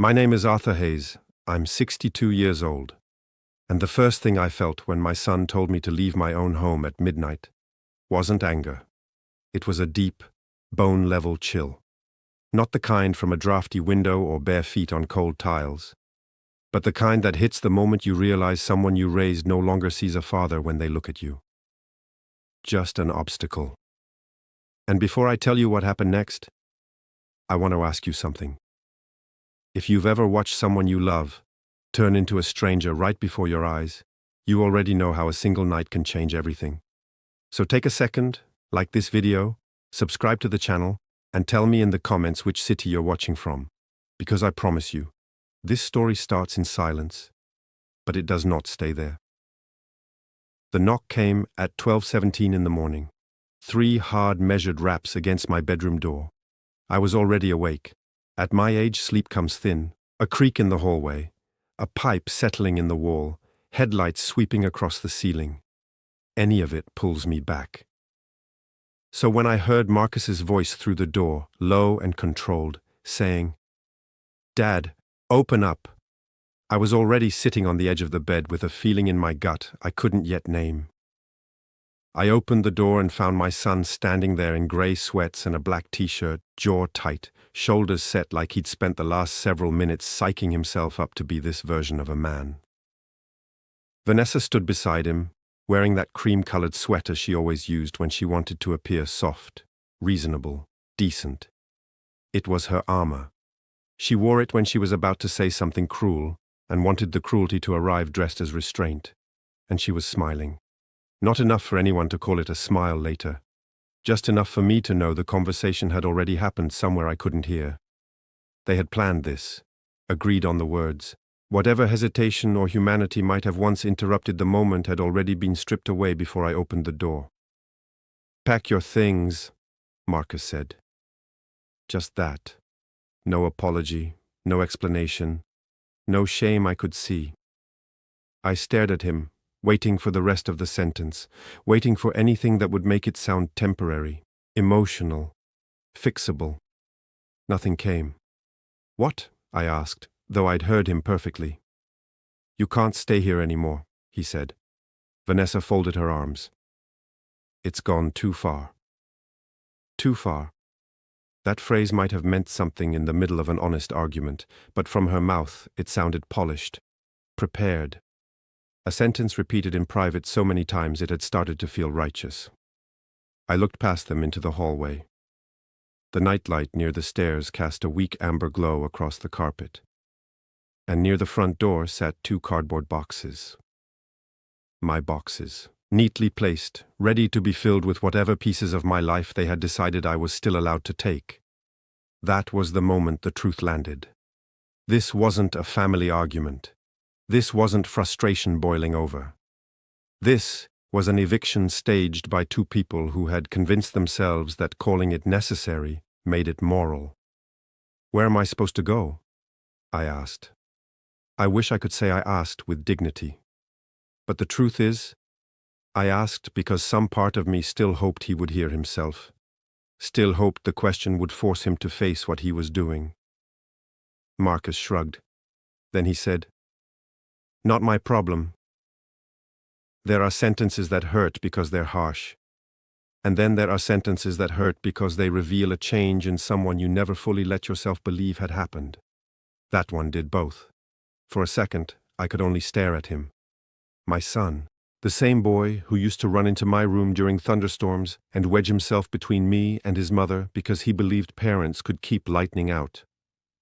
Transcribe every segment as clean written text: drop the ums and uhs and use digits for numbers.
My name is Arthur Hayes. I'm 62 years old. And the first thing I felt when my son told me to leave my own home at midnight wasn't anger. It was a deep, bone-level chill. Not the kind from a drafty window or bare feet on cold tiles, but the kind that hits the moment you realize someone you raised no longer sees a father when they look at you. Just an obstacle. And before I tell you what happened next, I want to ask you something. If you've ever watched someone you love turn into a stranger right before your eyes, you already know how a single night can change everything. So take a second, like this video, subscribe to the channel, and tell me in the comments which city you're watching from. Because I promise you, this story starts in silence, but it does not stay there. The knock came at 12:17 in the morning. 3 hard, measured raps against my bedroom door. I was already awake. At my age, sleep comes thin. A creak in the hallway, a pipe settling in the wall, headlights sweeping across the ceiling. Any of it pulls me back. So when I heard Marcus's voice through the door, low and controlled, saying, "Dad, open up," I was already sitting on the edge of the bed with a feeling in my gut I couldn't yet name. I opened the door and found my son standing there in gray sweats and a black t-shirt, jaw tight, shoulders set like he'd spent the last several minutes psyching himself up to be this version of a man. Vanessa stood beside him, wearing that cream-colored sweater she always used when she wanted to appear soft, reasonable, decent. It was her armor. She wore it when she was about to say something cruel and wanted the cruelty to arrive dressed as restraint, and she was smiling. Not enough for anyone to call it a smile later. Just enough for me to know the conversation had already happened somewhere I couldn't hear. They had planned this, agreed on the words. Whatever hesitation or humanity might have once interrupted the moment had already been stripped away before I opened the door. "Pack your things," Marcus said. Just that. No apology, no explanation, no shame I could see. I stared at him, waiting for the rest of the sentence, waiting for anything that would make it sound temporary, emotional, fixable. Nothing came. "What?" I asked, though I'd heard him perfectly. "You can't stay here anymore," he said. Vanessa folded her arms. "It's gone too far." Too far. That phrase might have meant something in the middle of an honest argument, but from her mouth it sounded polished, prepared. A sentence repeated in private so many times it had started to feel righteous. I looked past them into the hallway. The nightlight near the stairs cast a weak amber glow across the carpet. And near the front door sat 2 cardboard boxes. My boxes, neatly placed, ready to be filled with whatever pieces of my life they had decided I was still allowed to take. That was the moment the truth landed. This wasn't a family argument. This wasn't frustration boiling over. This was an eviction staged by 2 people who had convinced themselves that calling it necessary made it moral. "Where am I supposed to go?" I asked. I wish I could say I asked with dignity. But the truth is, I asked because some part of me still hoped he would hear himself, still hoped the question would force him to face what he was doing. Marcus shrugged. Then he said, "Not my problem. There are sentences that hurt because they're harsh. And then there are sentences that hurt because they reveal a change in someone you never fully let yourself believe had happened." That one did both. For a second, I could only stare at him. My son, the same boy who used to run into my room during thunderstorms and wedge himself between me and his mother because he believed parents could keep lightning out.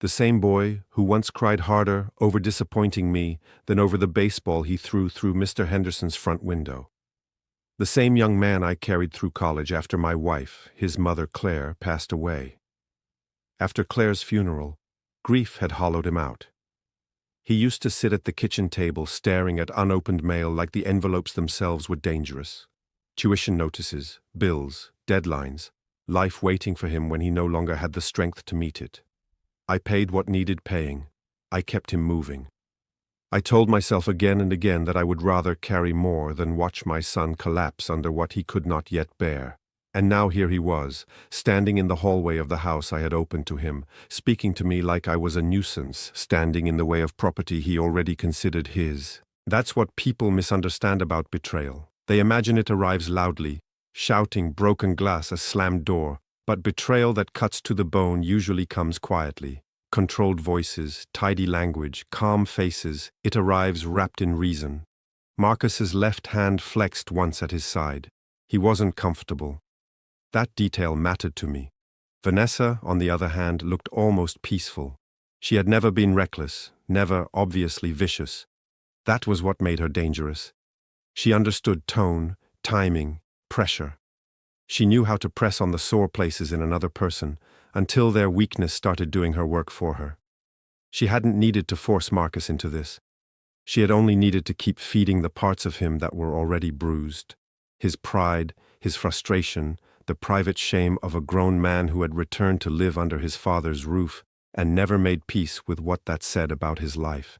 The same boy who once cried harder over disappointing me than over the baseball he threw through Mr. Henderson's front window. The same young man I carried through college after my wife, his mother Claire, passed away. After Claire's funeral, grief had hollowed him out. He used to sit at the kitchen table staring at unopened mail like the envelopes themselves were dangerous. Tuition notices, bills, deadlines, life waiting for him when he no longer had the strength to meet it. I paid what needed paying. I kept him moving. I told myself again and again that I would rather carry more than watch my son collapse under what he could not yet bear. And now here he was, standing in the hallway of the house I had opened to him, speaking to me like I was a nuisance, standing in the way of property he already considered his. That's what people misunderstand about betrayal. They imagine it arrives loudly, shouting, broken glass, a slammed door. But betrayal that cuts to the bone usually comes quietly. Controlled voices, tidy language, calm faces. It arrives wrapped in reason. Marcus's left hand flexed once at his side. He wasn't comfortable. That detail mattered to me. Vanessa, on the other hand, looked almost peaceful. She had never been reckless, never obviously vicious. That was what made her dangerous. She understood tone, timing, pressure. She knew how to press on the sore places in another person until their weakness started doing her work for her. She hadn't needed to force Marcus into this. She had only needed to keep feeding the parts of him that were already bruised. His pride, his frustration, the private shame of a grown man who had returned to live under his father's roof and never made peace with what that said about his life.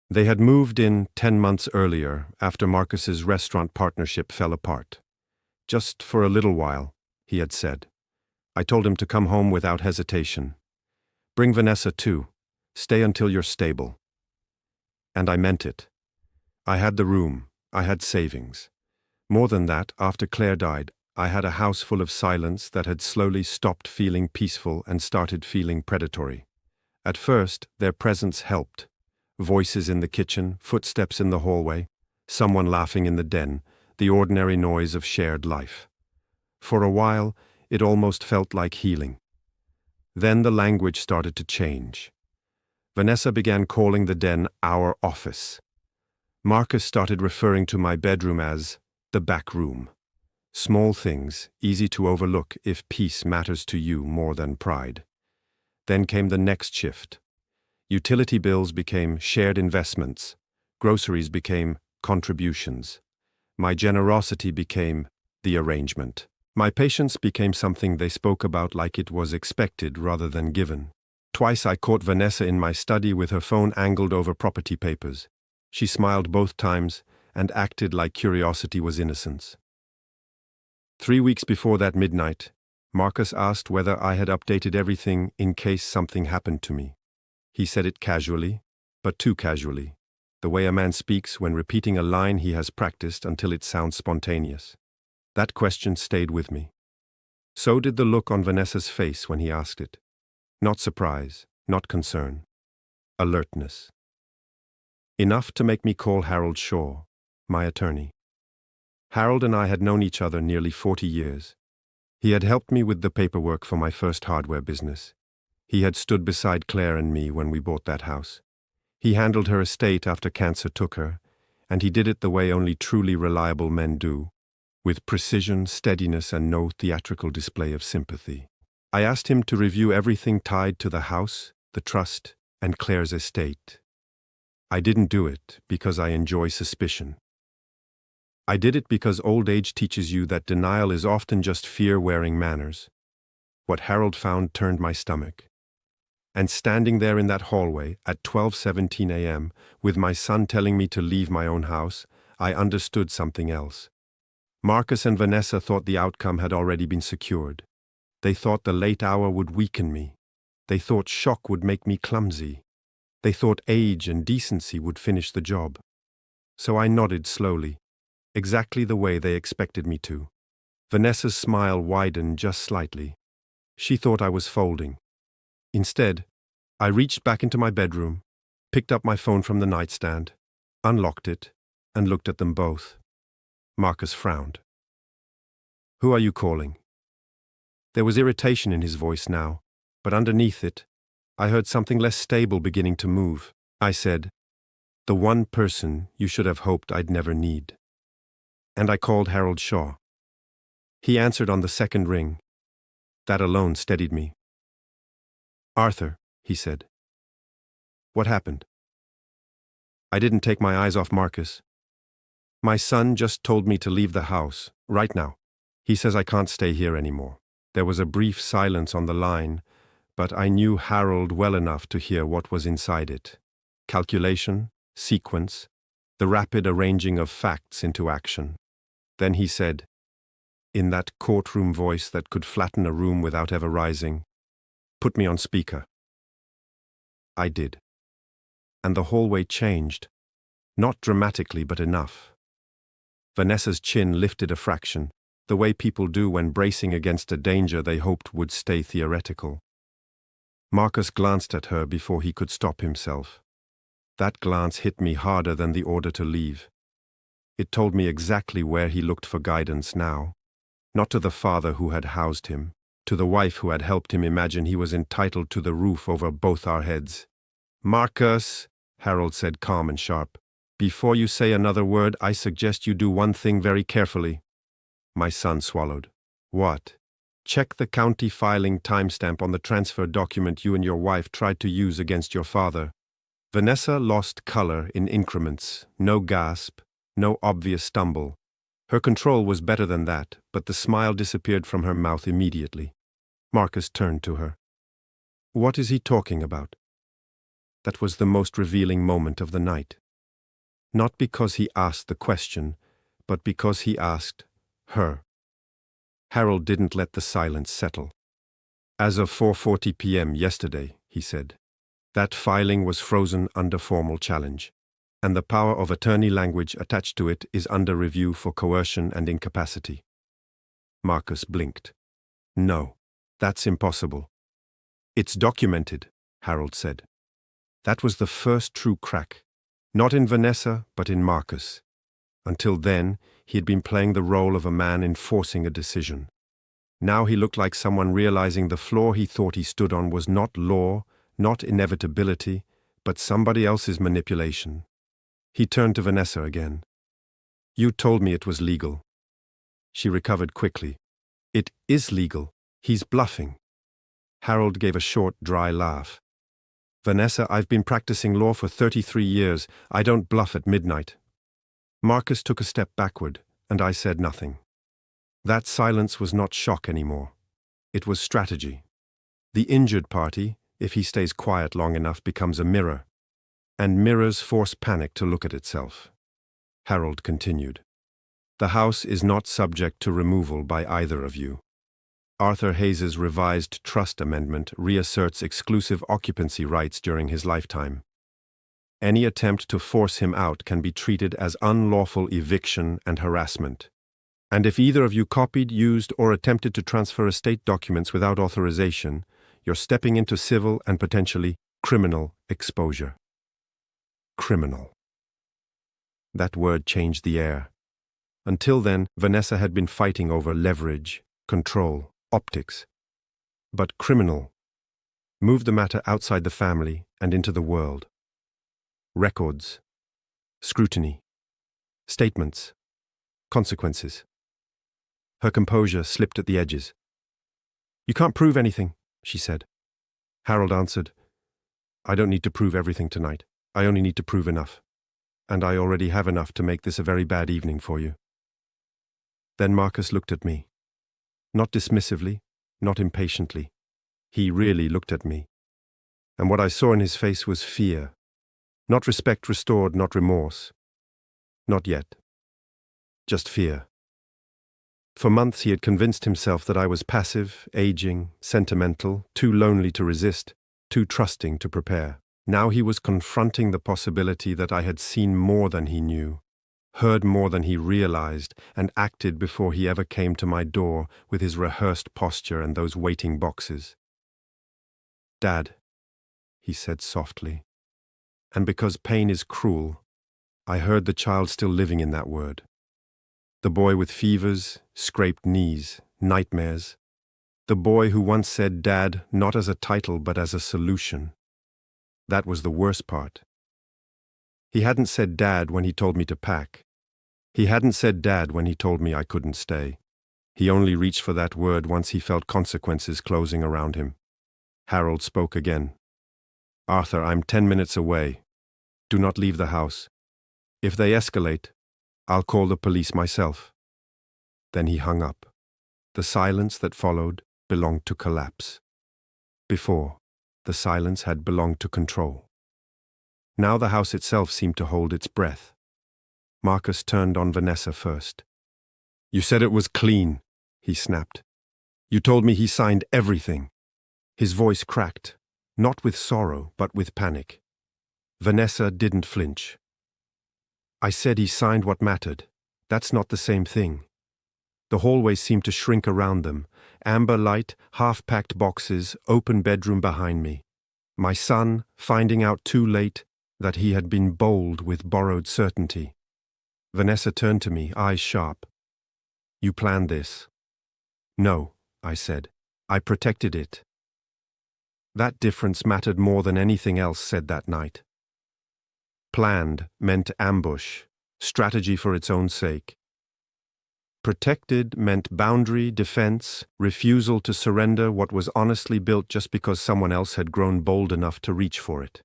They had moved in 10 months earlier after Marcus's restaurant partnership fell apart. Just for a little while, he had said. I told him to come home without hesitation. Bring Vanessa too. Stay until you're stable. And I meant it. I had the room. I had savings. More than that, after Claire died, I had a house full of silence that had slowly stopped feeling peaceful and started feeling predatory. At first, their presence helped. Voices in the kitchen, footsteps in the hallway, someone laughing in the den, the ordinary noise of shared life. For a while, it almost felt like healing. Then the language started to change. Vanessa began calling the den our office. Marcus started referring to my bedroom as the back room. Small things, easy to overlook if peace matters to you more than pride. Then came the next shift. Utility bills became shared investments. Groceries became contributions. My generosity became the arrangement. My patience became something they spoke about like it was expected rather than given. Twice I caught Vanessa in my study with her phone angled over property papers. She smiled both times and acted like curiosity was innocence. 3 weeks before that midnight, Marcus asked whether I had updated everything in case something happened to me. He said it casually, but too casually, the way a man speaks when repeating a line he has practiced until it sounds spontaneous. That question stayed with me. So did the look on Vanessa's face when he asked it. Not surprise, not concern. Alertness. Enough to make me call Harold Shaw, my attorney. Harold and I had known each other nearly 40 years. He had helped me with the paperwork for my first hardware business. He had stood beside Claire and me when we bought that house. He handled her estate after cancer took her, and he did it the way only truly reliable men do, with precision, steadiness, and no theatrical display of sympathy. I asked him to review everything tied to the house, the trust, and Claire's estate. I didn't do it because I enjoy suspicion. I did it because old age teaches you that denial is often just fear wearing manners. What Harold found turned my stomach. And standing there in that hallway at 12:17 a.m., with my son telling me to leave my own house, I understood something else. Marcus and Vanessa thought the outcome had already been secured. They thought the late hour would weaken me. They thought shock would make me clumsy. They thought age and decency would finish the job. So I nodded slowly, exactly the way they expected me to. Vanessa's smile widened just slightly. She thought I was folding. Instead, I reached back into my bedroom, picked up my phone from the nightstand, unlocked it, and looked at them both. Marcus frowned. "Who are you calling?" There was irritation in his voice now, but underneath it, I heard something less stable beginning to move. I said, "The one person you should have hoped I'd never need." And I called Harold Shaw. He answered on the second ring. That alone steadied me. "Arthur," he said. "What happened?" I didn't take my eyes off Marcus. "My son just told me to leave the house, right now. He says I can't stay here anymore." There was a brief silence on the line, but I knew Harold well enough to hear what was inside it. Calculation, sequence, the rapid arranging of facts into action. Then he said, in that courtroom voice that could flatten a room without ever rising. "Put me on speaker." I did. And the hallway changed. Not dramatically, but enough. Vanessa's chin lifted a fraction, the way people do when bracing against a danger they hoped would stay theoretical. Marcus glanced at her before he could stop himself. That glance hit me harder than the order to leave. It told me exactly where he looked for guidance now. Not to the father who had housed him, to the wife who had helped him imagine he was entitled to the roof over both our heads. "Marcus," Harold said, calm and sharp, "before you say another word, I suggest you do one thing very carefully." My son swallowed. "What?" "Check the county filing timestamp on the transfer document you and your wife tried to use against your father." Vanessa lost color in increments, no gasp, no obvious stumble. Her control was better than that, but the smile disappeared from her mouth immediately. Marcus turned to her. "What is he talking about?" That was the most revealing moment of the night. Not because he asked the question, but because he asked her. Harold didn't let the silence settle. "As of 4:40 p.m. yesterday," he said. "That filing was frozen under formal challenge, and the power of attorney language attached to it is under review for coercion and incapacity." Marcus blinked. "No, that's impossible." "It's documented," Harold said. That was the first true crack, not in Vanessa, but in Marcus. Until then, he had been playing the role of a man enforcing a decision. Now he looked like someone realizing the floor he thought he stood on was not law, not inevitability, but somebody else's manipulation. He turned to Vanessa again. "You told me it was legal." She recovered quickly. "It is legal. He's bluffing." Harold gave a short, dry laugh. "Vanessa, I've been practicing law for 33 years. I don't bluff at midnight." Marcus took a step backward, and I said nothing. That silence was not shock anymore. It was strategy. The injured party, if he stays quiet long enough, becomes a mirror, and mirrors force panic to look at itself. Harold continued. "The house is not subject to removal by either of you. Arthur Hayes's revised trust amendment reasserts exclusive occupancy rights during his lifetime. Any attempt to force him out can be treated as unlawful eviction and harassment. And if either of you copied, used, or attempted to transfer estate documents without authorization, you're stepping into civil and potentially criminal exposure." Criminal. That word changed the air. Until then, Vanessa had been fighting over leverage, control, optics. But criminal moved the matter outside the family and into the world. Records, scrutiny, statements, consequences. Her composure slipped at the edges. "You can't prove anything," she said. Harold answered, "I don't need to prove everything tonight. I only need to prove enough. And I already have enough to make this a very bad evening for you." Then Marcus looked at me. Not dismissively, not impatiently. He really looked at me. And what I saw in his face was fear. Not respect restored, not remorse. Not yet. Just fear. For months he had convinced himself that I was passive, aging, sentimental, too lonely to resist, too trusting to prepare. Now he was confronting the possibility that I had seen more than he knew, heard more than he realized, and acted before he ever came to my door with his rehearsed posture and those waiting boxes. "Dad," he said softly. And because pain is cruel, I heard the child still living in that word. The boy with fevers, scraped knees, nightmares. The boy who once said Dad not as a title but as a solution. That was the worst part. He hadn't said Dad when he told me to pack. He hadn't said Dad when he told me I couldn't stay. He only reached for that word once he felt consequences closing around him. Harold spoke again. "Arthur, I'm 10 minutes away. Do not leave the house. If they escalate, I'll call the police myself." Then he hung up. The silence that followed belonged to collapse. Before, the silence had belonged to control. Now the house itself seemed to hold its breath. Marcus turned on Vanessa first. "You said it was clean. he snapped. You told me he signed everything. His voice cracked, not with sorrow, but with panic. Vanessa didn't flinch. I said he signed what mattered. That's not the same thing. The hallway seemed to shrink around them. Amber light, half-packed boxes, open bedroom behind me. My son, finding out too late that he had been bold with borrowed certainty. Vanessa turned to me, eyes sharp. You planned this. No, I said. I protected it. That difference mattered more than anything else said that night. Planned meant ambush, strategy for its own sake. Protected meant boundary, defense, refusal to surrender what was honestly built just because someone else had grown bold enough to reach for it.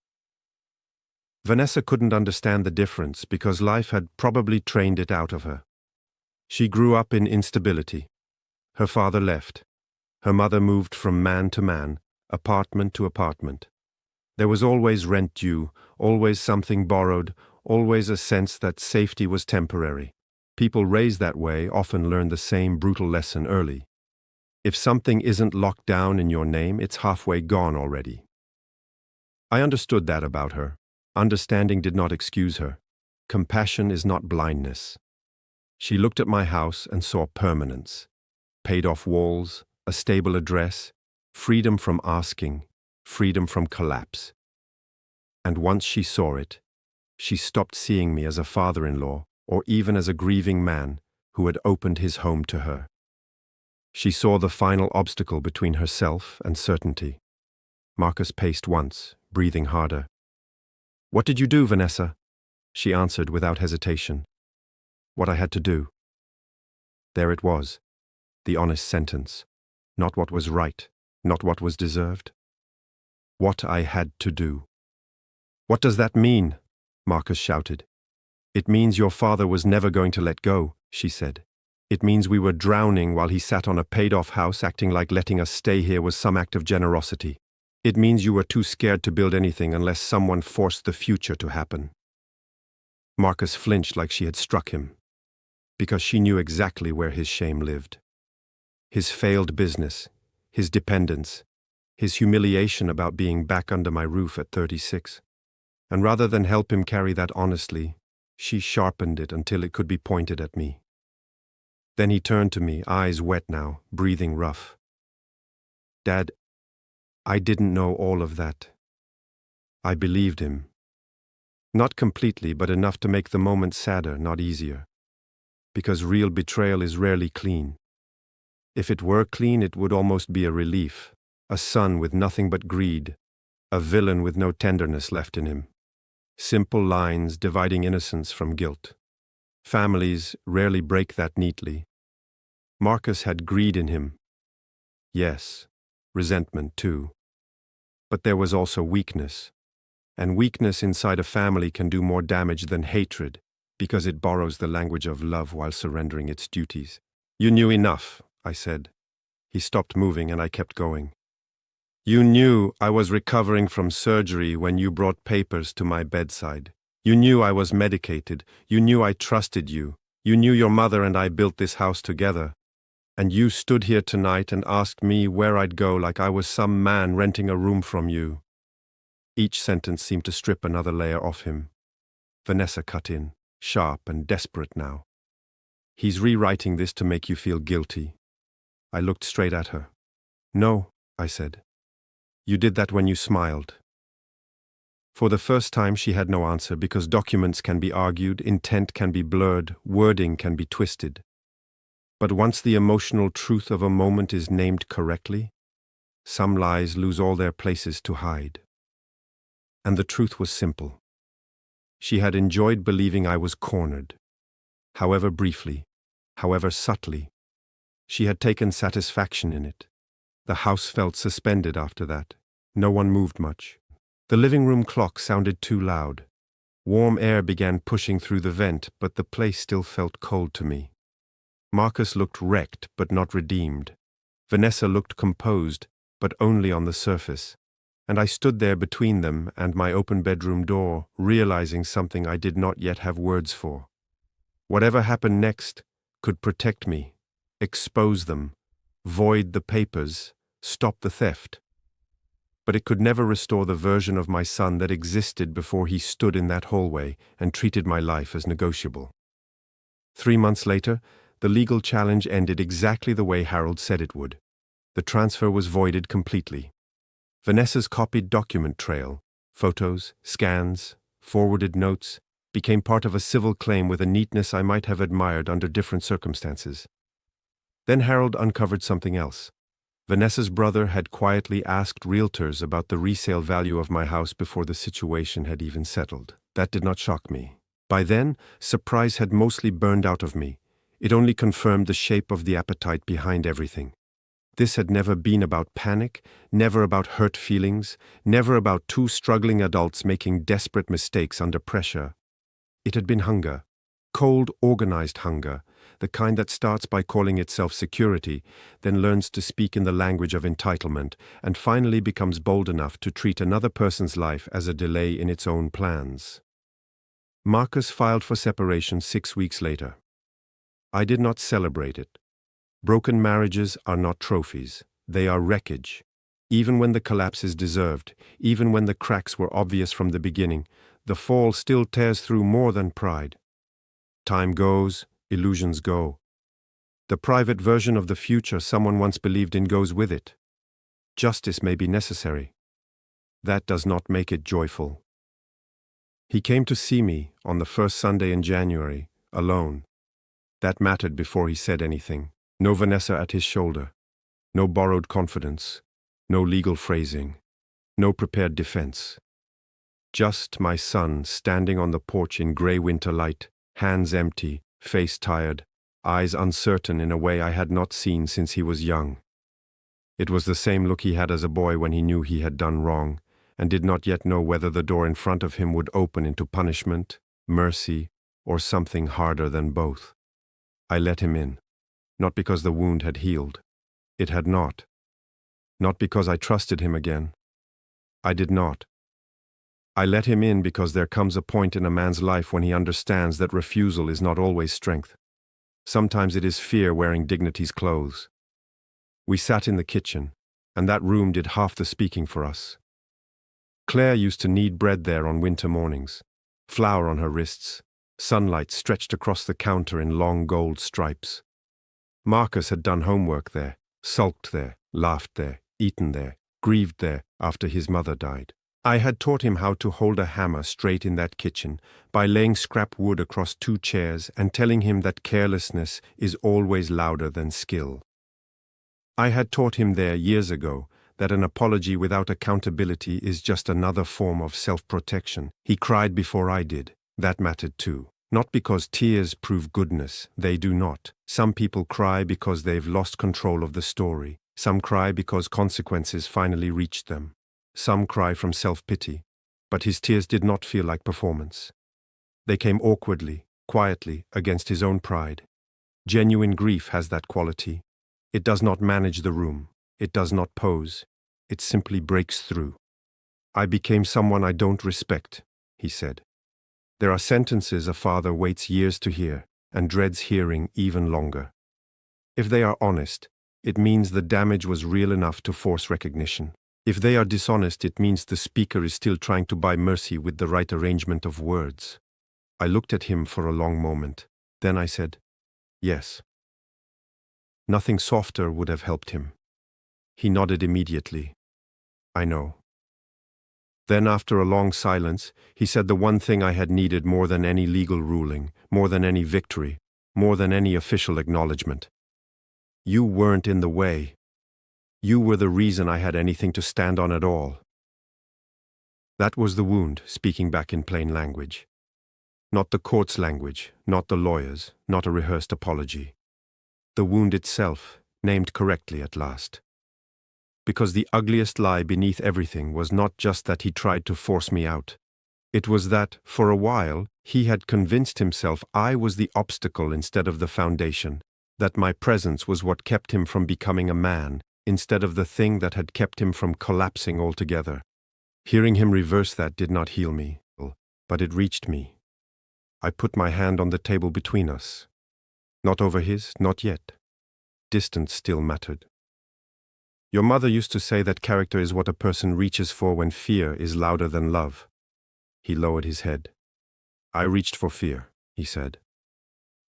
Vanessa couldn't understand the difference because life had probably trained it out of her. She grew up in instability. Her father left. Her mother moved from man to man, apartment to apartment. There was always rent due, always something borrowed, always a sense that safety was temporary. People raised that way often learn the same brutal lesson early. If something isn't locked down in your name, it's halfway gone already. I understood that about her. Understanding did not excuse her. Compassion is not blindness. She looked at my house and saw permanence. Paid-off walls, a stable address, freedom from asking, freedom from collapse. And once she saw it, she stopped seeing me as a father-in-law or even as a grieving man who had opened his home to her. She saw the final obstacle between herself and certainty. Marcus paced once, breathing harder. What did you do, Vanessa? She answered without hesitation. What I had to do. There it was, the honest sentence. Not what was right, not what was deserved. What I had to do. What does that mean? Marcus shouted. It means your father was never going to let go, she said. It means we were drowning while he sat on a paid-off house acting like letting us stay here was some act of generosity. It means you were too scared to build anything unless someone forced the future to happen. Marcus flinched like she had struck him, because she knew exactly where his shame lived. His failed business, his dependence, his humiliation about being back under my roof at 36. And rather than help him carry that honestly, she sharpened it until it could be pointed at me. Then he turned to me, eyes wet now, breathing rough. Dad, I didn't know all of that. I believed him. Not completely, but enough to make the moment sadder, not easier. Because real betrayal is rarely clean. If it were clean, it would almost be a relief. A son with nothing but greed. A villain with no tenderness left in him. Simple lines dividing innocence from guilt. Families rarely break that neatly. Marcus had greed in him. Yes, resentment too. But there was also weakness. And weakness inside a family can do more damage than hatred, because it borrows the language of love while surrendering its duties. You knew enough, I said. He stopped moving and I kept going. You knew I was recovering from surgery when you brought papers to my bedside. You knew I was medicated. You knew I trusted you. You knew your mother and I built this house together. And you stood here tonight and asked me where I'd go like I was some man renting a room from you. Each sentence seemed to strip another layer off him. Vanessa cut in, sharp and desperate now. He's rewriting this to make you feel guilty. I looked straight at her. No, I said. You did that when you smiled. For the first time she had no answer because documents can be argued, intent can be blurred, wording can be twisted. But once the emotional truth of a moment is named correctly, some lies lose all their places to hide. And the truth was simple. She had enjoyed believing I was cornered. However briefly, however subtly, she had taken satisfaction in it. The house felt suspended after that. No one moved much. The living room clock sounded too loud. Warm air began pushing through the vent, but the place still felt cold to me. Marcus looked wrecked, but not redeemed. Vanessa looked composed, but only on the surface. And I stood there between them and my open bedroom door, realizing something I did not yet have words for. Whatever happened next could protect me, expose them, void the papers, stop the theft. But it could never restore the version of my son that existed before he stood in that hallway and treated my life as negotiable. 3 months later, the legal challenge ended exactly the way Harold said it would. The transfer was voided completely. Vanessa's copied document trail, photos, scans, forwarded notes, became part of a civil claim with a neatness I might have admired under different circumstances. Then Harold uncovered something else. Vanessa's brother had quietly asked realtors about the resale value of my house before the situation had even settled. That did not shock me. By then, surprise had mostly burned out of me. It only confirmed the shape of the appetite behind everything. This had never been about panic, never about hurt feelings, never about two struggling adults making desperate mistakes under pressure. It had been hunger. Cold, organized hunger, the kind that starts by calling itself security, then learns to speak in the language of entitlement, and finally becomes bold enough to treat another person's life as a delay in its own plans. Marcus filed for separation 6 weeks later. I did not celebrate it. Broken marriages are not trophies, they are wreckage. Even when the collapse is deserved, even when the cracks were obvious from the beginning, the fall still tears through more than pride. Time goes, illusions go. The private version of the future someone once believed in goes with it. Justice may be necessary. That does not make it joyful. He came to see me on the first Sunday in January, alone. That mattered before he said anything. No Vanessa at his shoulder. No borrowed confidence. No legal phrasing. No prepared defense. Just my son standing on the porch in gray winter light, hands empty, face tired, eyes uncertain in a way I had not seen since he was young. It was the same look he had as a boy when he knew he had done wrong, and did not yet know whether the door in front of him would open into punishment, mercy, or something harder than both. I let him in, not because the wound had healed. It had not. Not because I trusted him again. I did not. I let him in because there comes a point in a man's life when he understands that refusal is not always strength. Sometimes it is fear wearing dignity's clothes. We sat in the kitchen, and that room did half the speaking for us. Claire used to knead bread there on winter mornings, flour on her wrists, sunlight stretched across the counter in long gold stripes. Marcus had done homework there, sulked there, laughed there, eaten there, grieved there after his mother died. I had taught him how to hold a hammer straight in that kitchen by laying scrap wood across 2 chairs and telling him that carelessness is always louder than skill. I had taught him there years ago that an apology without accountability is just another form of self-protection. He cried before I did. That mattered too. Not because tears prove goodness, they do not. Some people cry because they've lost control of the story. Some cry because consequences finally reached them. Some cry from self-pity, but his tears did not feel like performance. They came awkwardly, quietly, against his own pride. Genuine grief has that quality. It does not manage the room. It does not pose. It simply breaks through. I became someone I don't respect, he said. There are sentences a father waits years to hear, and dreads hearing even longer. If they are honest, it means the damage was real enough to force recognition. If they are dishonest, it means the speaker is still trying to buy mercy with the right arrangement of words. I looked at him for a long moment. Then I said, yes. Nothing softer would have helped him. He nodded immediately. I know. Then, after a long silence, he said the one thing I had needed more than any legal ruling, more than any victory, more than any official acknowledgement. You weren't in the way. You were the reason I had anything to stand on at all. That was the wound, speaking back in plain language. Not the court's language, not the lawyers, not a rehearsed apology. The wound itself, named correctly at last. Because the ugliest lie beneath everything was not just that he tried to force me out. It was that, for a while, he had convinced himself I was the obstacle instead of the foundation, that my presence was what kept him from becoming a man, instead of the thing that had kept him from collapsing altogether. Hearing him reverse that did not heal me, but it reached me. I put my hand on the table between us. Not over his, not yet. distance still mattered. Your mother used to say that character is what a person reaches for when fear is louder than love. He lowered his head. I reached for fear, he said.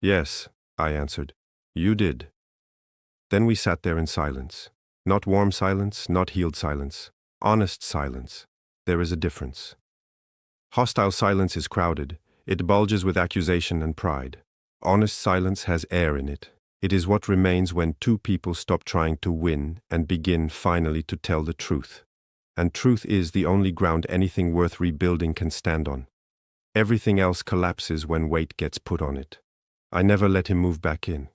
Yes, I answered. You did. Then we sat there in silence. Not warm silence, not healed silence. Honest silence. There is a difference. Hostile silence is crowded. It bulges with accusation and pride. Honest silence has air in it. It is what remains when two people stop trying to win and begin finally to tell the truth. And truth is the only ground anything worth rebuilding can stand on. Everything else collapses when weight gets put on it. I never let him move back in.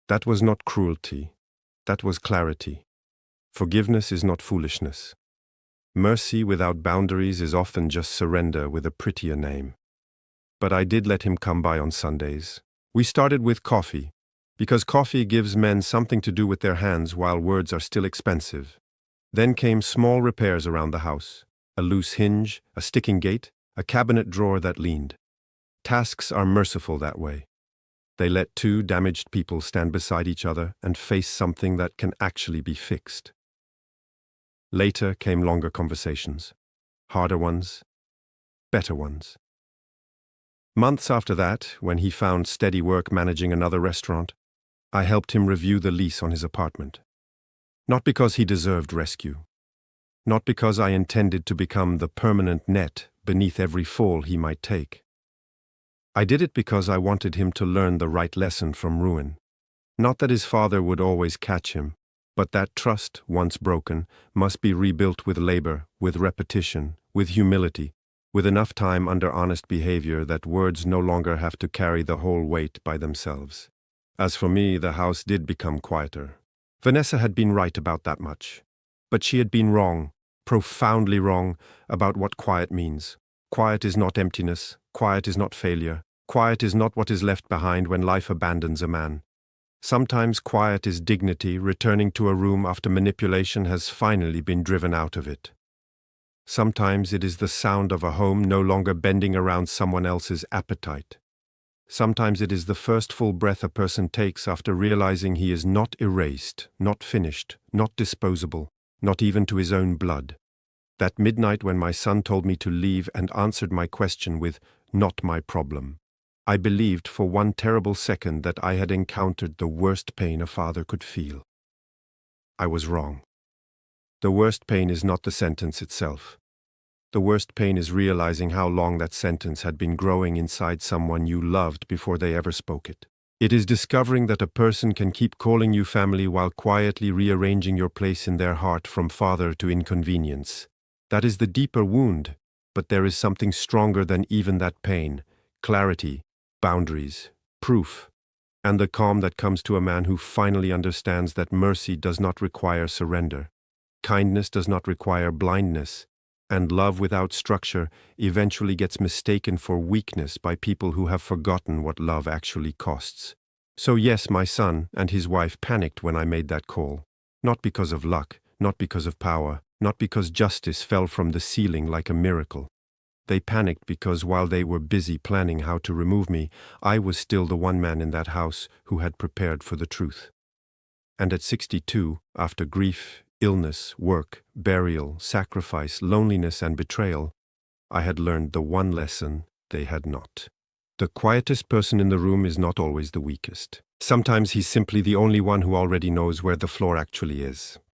That was not cruelty. That was clarity. Forgiveness is not foolishness. Mercy without boundaries is often just surrender with a prettier name. But I did let him come by on Sundays. We started with coffee, because coffee gives men something to do with their hands while words are still expensive. Then came small repairs around the house. A loose hinge, a sticking gate, a cabinet drawer that leaned. Tasks are merciful that way. They let two damaged people stand beside each other and face something that can actually be fixed. Later came longer conversations. Harder ones. Better ones. Months after that, when he found steady work managing another restaurant, I helped him review the lease on his apartment. Not because he deserved rescue. Not because I intended to become the permanent net beneath every fall he might take. I did it because I wanted him to learn the right lesson from ruin. Not that his father would always catch him, but that trust, once broken, must be rebuilt with labor, with repetition, with humility, with enough time under honest behavior that words no longer have to carry the whole weight by themselves. As for me, the house did become quieter. Vanessa had been right about that much. But she had been wrong, profoundly wrong, about what quiet means. Quiet is not emptiness. Quiet is not failure. Quiet is not what is left behind when life abandons a man. Sometimes quiet is dignity returning to a room after manipulation has finally been driven out of it. Sometimes it is the sound of a home no longer bending around someone else's appetite. Sometimes it is the first full breath a person takes after realizing he is not erased, not finished, not disposable, not even to his own blood. That midnight when my son told me to leave and answered my question with, "Not my problem," I believed for one terrible second that I had encountered the worst pain a father could feel. I was wrong. The worst pain is not the sentence itself. The worst pain is realizing how long that sentence had been growing inside someone you loved before they ever spoke it. It is discovering that a person can keep calling you family while quietly rearranging your place in their heart from father to inconvenience. That is the deeper wound, but there is something stronger than even that pain: clarity, boundaries, proof, and the calm that comes to a man who finally understands that mercy does not require surrender, kindness does not require blindness, and love without structure eventually gets mistaken for weakness by people who have forgotten what love actually costs. So yes, my son and his wife panicked when I made that call. Not because of luck, not because of power, not because justice fell from the ceiling like a miracle. They panicked because while they were busy planning how to remove me, I was still the one man in that house who had prepared for the truth. And at 62, after grief, illness, work, burial, sacrifice, loneliness, and betrayal, I had learned the one lesson they had not. The quietest person in the room is not always the weakest. Sometimes he's simply the only one who already knows where the floor actually is.